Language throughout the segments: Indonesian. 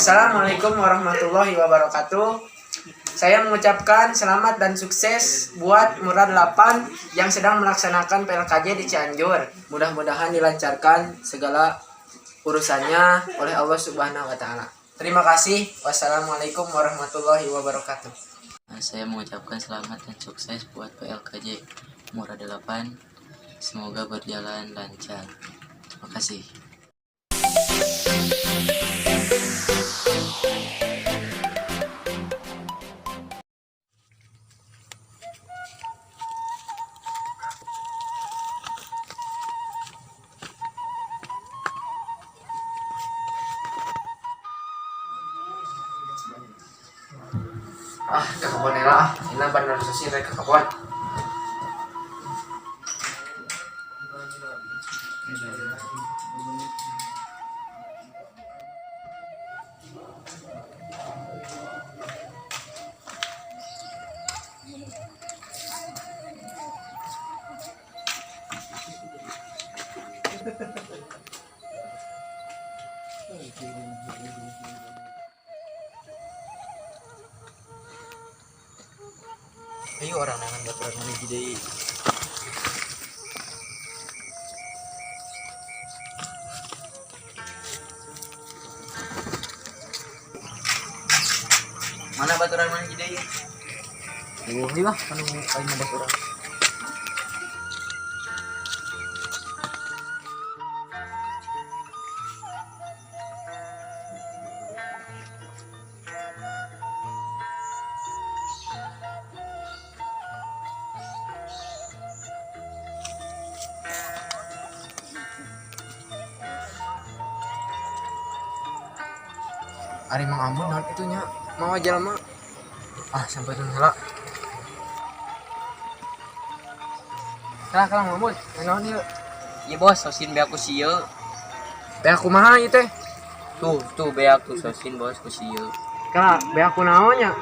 Assalamualaikum warahmatullahi wabarakatuh. Saya mengucapkan selamat dan sukses buat Murad 8 yang sedang melaksanakan PLKJ di Cianjur. Mudah-mudahan dilancarkan segala urusannya oleh Allah Subhanahu wa taala. Terima kasih. Wassalamualaikum warahmatullahi wabarakatuh. Saya mengucapkan selamat dan sukses buat PLKJ Murad 8. Semoga berjalan lancar. Terima kasih. Ke kebun era ini benar sih ke kebun. Ayo orang dengan baturan mana gede. Mana baturan mana gede? Di mah kan paling baturan. Ari Mang Ambon naon itunya mau jalma. Sampai teu heula. Kalah Mang Ambon. Naon ieu? Iya bos, sosin beak ku sieu. Beak kumaha ieu teh? Tuh beak tuh sosin bos ku sieu. Kalah beak kunaon nya?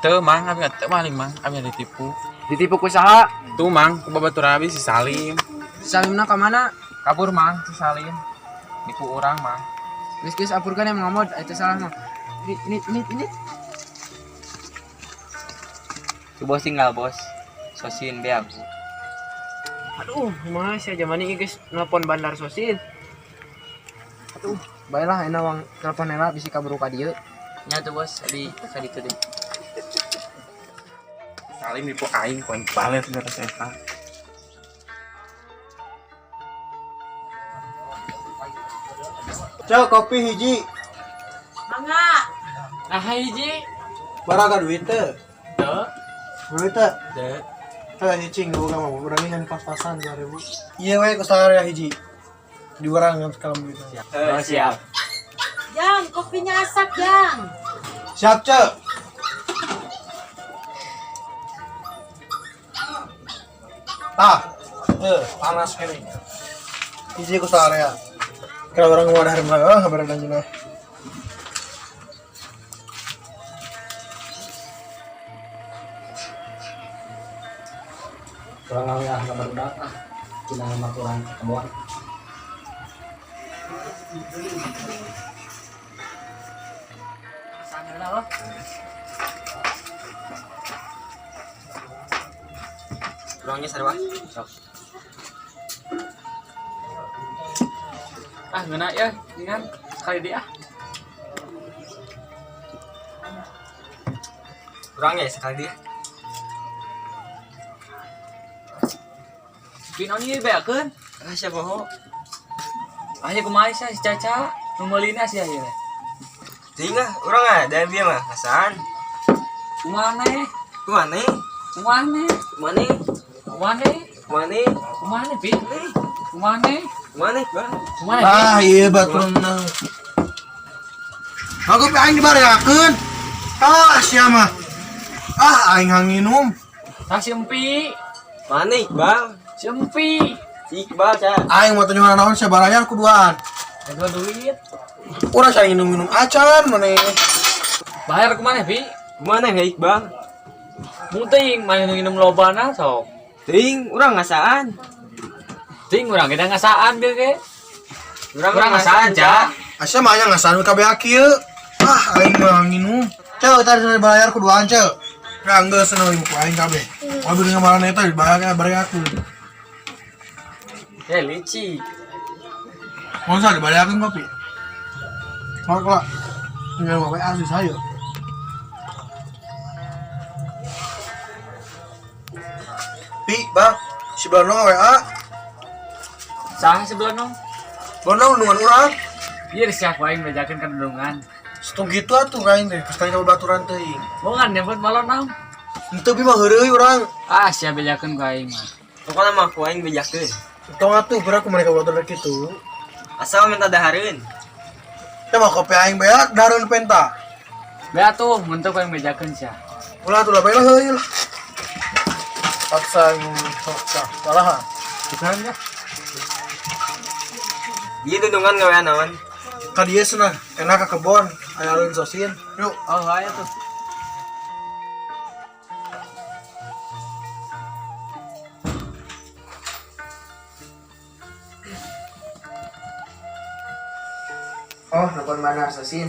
Teu mang, kami teu maling mang, kami ditipu. Ditipu ku saha? Tuh mang, ku babaturan habis si Salim. Salimna ka mana? Kabur mang si Salim. Nipu orang mang. Geus apurkan ya Mang Amod, itu salah mah. Ini. Tuh bos tinggal bos. Sosin beak. Aduh, gimana sih zaman ini guys nelpon bandar sosin. Aduh, baiklah enak wang nelpon Nela bisi kaburu ka dieu. Nya tuh bos, di itu deh. Salim nipu aing, poin balet nggak tersetak. Cok, kopi hiji. Mangga. Nah hiji. Baraga duit teh. Tuh. Duit teh. Deh. Teh nyicing gua mau berani kan pas-pasan 2000. Iya we ku ya hiji. Di orang yang sekarang duit. Oh, siap. Jang, kopinya asak, Jang. Siap, Cok. Panas kene. Hiji ku ya. Kira orang mau ada hari mana, kabar dan jenah. Kurang ngawin kabar udah kita nama kurang kebon. Sambil lah. Ruangnya sarwa. Ngena ya, ingat sekali dia. Ruangnya sekali dia. Pinon ieu beakeun. Siapa ho? Aya kumaha si Caca, nu meulina sia ieu. Tinggal urang ada dia mah kasan. Kumana? Kumane? Kumana? Kumane? Kumana? Kumane? Kumana, Pi? Kumana? Kumane, Bang? Kumana? Iya baturan. Aku aing dibarayakeun. Sia mah. Aing nginum. Tah si Empi. Mana Iqbal? Si Empi. Si Iqbal cah. Aing mau tanya naon sia barayan kuduan. Ada duit. Urang saya minum acan maneh. Bayar kemana, Pi? Mana ya Iqbal? Muting, main minum lobana sok. Ting, urang ngasaan. Ting urang kita ngasaan bieu ge. Urang ngasaan, Cak. Asa mah nya ngasan kabeh kieu. aing mah nginum. Cek tadi sudah bayar kuduaan cek. Ya enggak seneng ibu aing kabeh. Mobil dengan barang eta dibayar bareng aku. Lici. Masa dibayarkan kopi? Kelak. Enggak apa-apa asli saya. Pi, Bang, si Bono WA. Sang sebelah nong. Bono nungan urang. Iya siapa yang bejakan kandungan. Setung gitu atuh kain teh, kastanya coba baturan teuing. Bukan nyebut malon nong. Henteu pi mah heureuy urang. Ah siapa bejakan ku aing mah. Pokoknya mah ku aing bejakeun. Tong atuh berak ku mereka batur kitu. Asal minta dahareun. Teh mah kopi aing beak dareun penta. Bea tuh mentok yang bejakan sia. Ulah tuh lah bae lah heuy lah. Paksa salah. Bukan ya? Dia dudungan gawean naon? Ka dieu cenah, enak ka kebon, aya alun sosin. Yuk. Oh aya tuh. Oh, nelpon mana Sosin?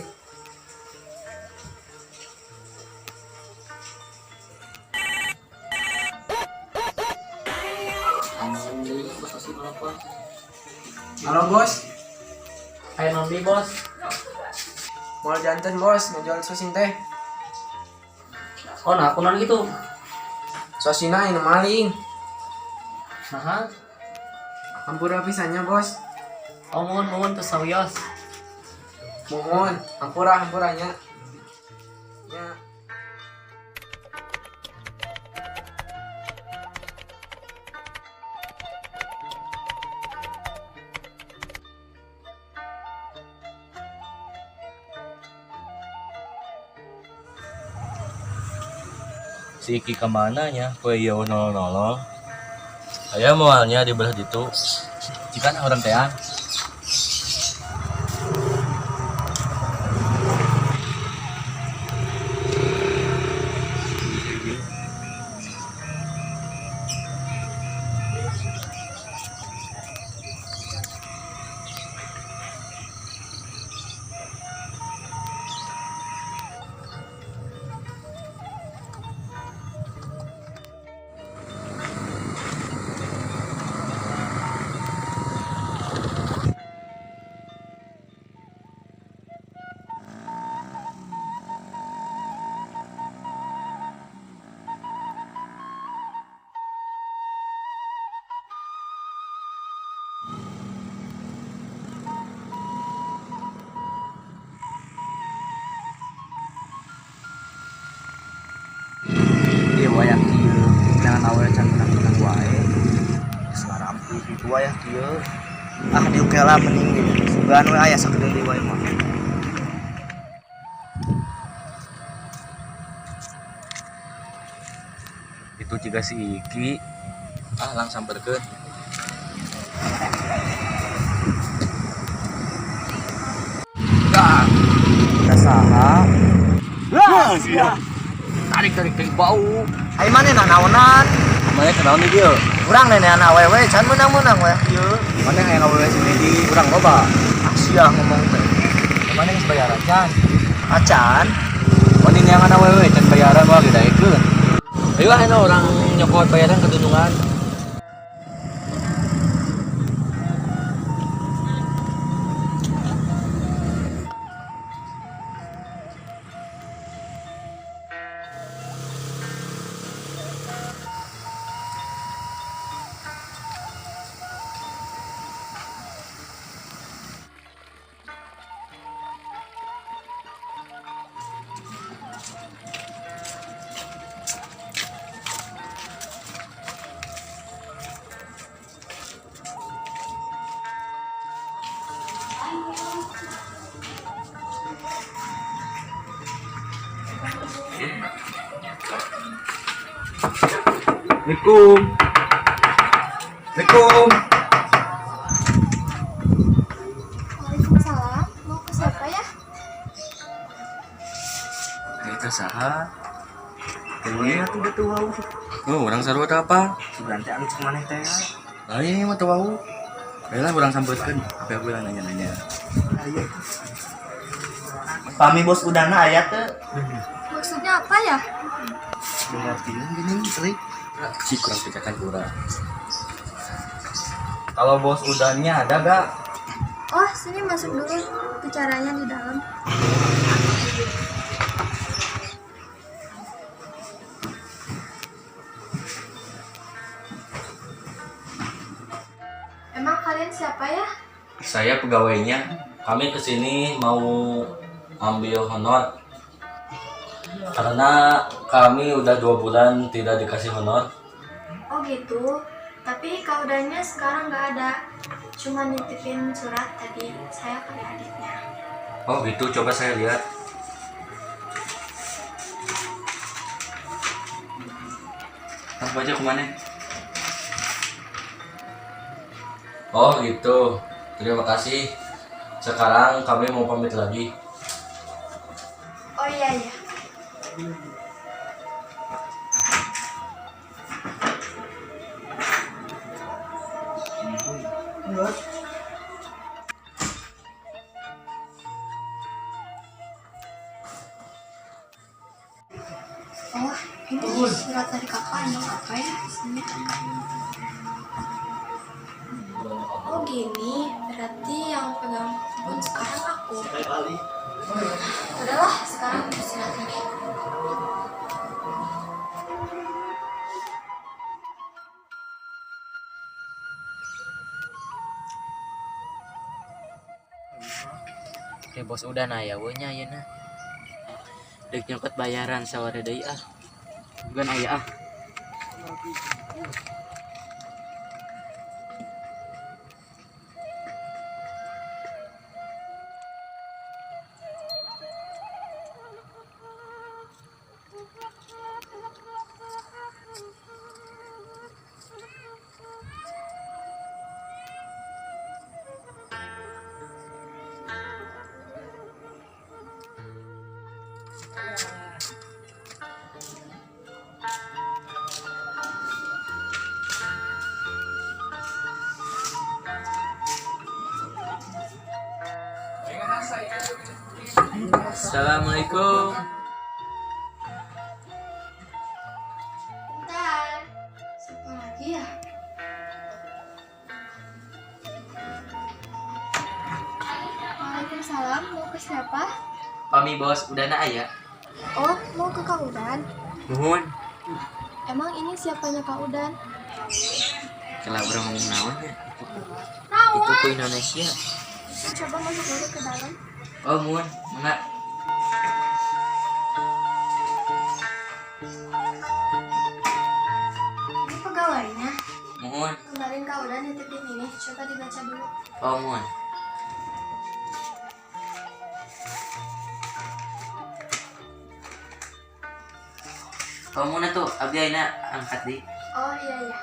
Halo bos, Ayo nombi bos. mau jantan bos, ngejual sosin teh. Oh nah aku non gitu. Sosina ini maling. Nah, Hampura pisannya bos. oh mohon tuh sawios. Mohon, hampuranya. Ya. Si Iki kemananya? Kue yo nolong. Saya mualnya di belah itu. Jika orang tean. Dia wayang kieu. Jangan awe can menang-menang wae. Sekarang itu wayah kieu. Ah dieu kela mending di sugan we aya sakedeung di wae mah. Itu jika si Iki. Langsung samperkeun. Kasaha? Tarik bau. Ai manehna naonan? Mana kenal nih dia? Urang nenean awewe can menang-menang we kieu. Mana yang awewe sini di urang loba? Sia ngomong teh. Mana yang bayaran can? Acan. Mana yang awewe can bayaran wah gedaekeun. Ayo anu orang nyokot bayaran kedunungan. Assalamualaikum. Assalamualaikum. Waalaikumsalam. Mau ke siapa ya? Itu saha? Ini atuh da teu wau. Oh, urang sarua teh apa? Berarti anu cek maneh teh. Ai mah teu wau. Baiklah urang sampeutkeun. Apa aku nanya-nanya. Pami bos udahna aya teu? Maksudnya apa ya? Berarti gini sering. Si kurang pijakan kurang. Kalau bos udahnya ada gak? Oh, sini masuk dulu. Bicaranya di dalam. Emang kalian siapa ya? Saya pegawainya. Kami kesini mau ambil honor. Karena kami udah 2 bulan tidak dikasih honor. Oh gitu. Tapi kaudanya sekarang nggak ada. Cuma nitipin surat tadi. Saya ke adiknya. Oh gitu, coba saya lihat. Baca kemana? Oh gitu, terima kasih. Sekarang kami mau pamit lagi. Oh iya ya. Oh, ini surat dari kakak emang apa ya? Sini. Oh gini, berarti yang pegang pun sekarang aku. Udahlah, sekarang istirahat lagi. Bos udah na ya nya ya na. Dek nyokot bayaran saware deui ah. Bukan aya ah. Assalamualaikum. Bentar. Siapa lagi ya? Waalaikumsalam, mau ke siapa? Pami bos udah na aya. Oh, mau ke Kak Udan. Nuhun. Emang ini siapanya Kak Udan? Kalau orang ngomong naon ya? Naon? Itu ke Indonesia. Coba masuk dulu ke dalam. Oh muhun, mangga. Ini pegawainya. Muhun. Kemarin Kak Udan nitipin ini, coba dibaca dulu. Oh muhun. Kamu na tuh, abdi ayeuna angkat di. Oh iya iya.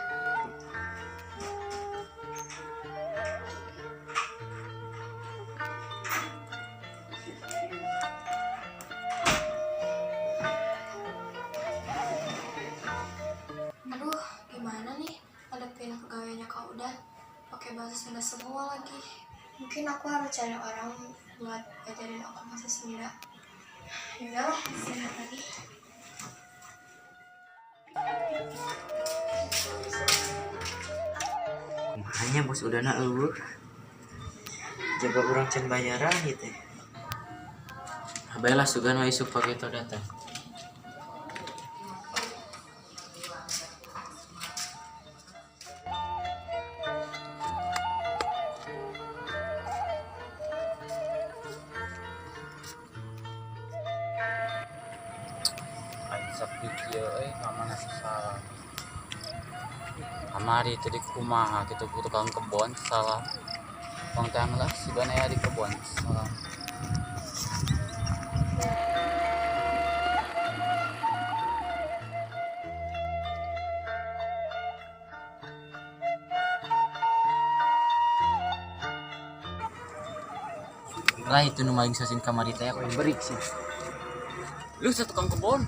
Aduh, gimana nih ngadepin pegawainya Kak Udan? Pakai bahasa Sunda semua lagi. Mungkin aku harus cari orang buat ngajarin aku bahasa Sunda. Yaudahlah, istirahat lagi. Makanya bos udah na eueuh. Jaga urang can bayaran gitu. Abelah sugan we isuk pake to datang. Sakit ya, kamana salah. Amari tadi kumaha kita tukang kebon salah. Bang lah si aya di kebon salah. Lah itu nu maling sasin kamari teh aku berik sih. Lu satu tukang kebon.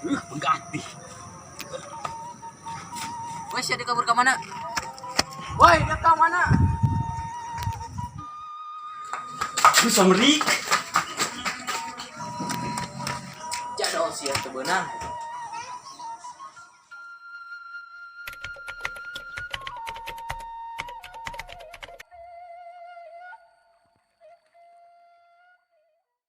Pengganti. Wes ya kabur ke mana? Woi, dia ke mana? Bisa merik. Jadol sih ya sebenarnya.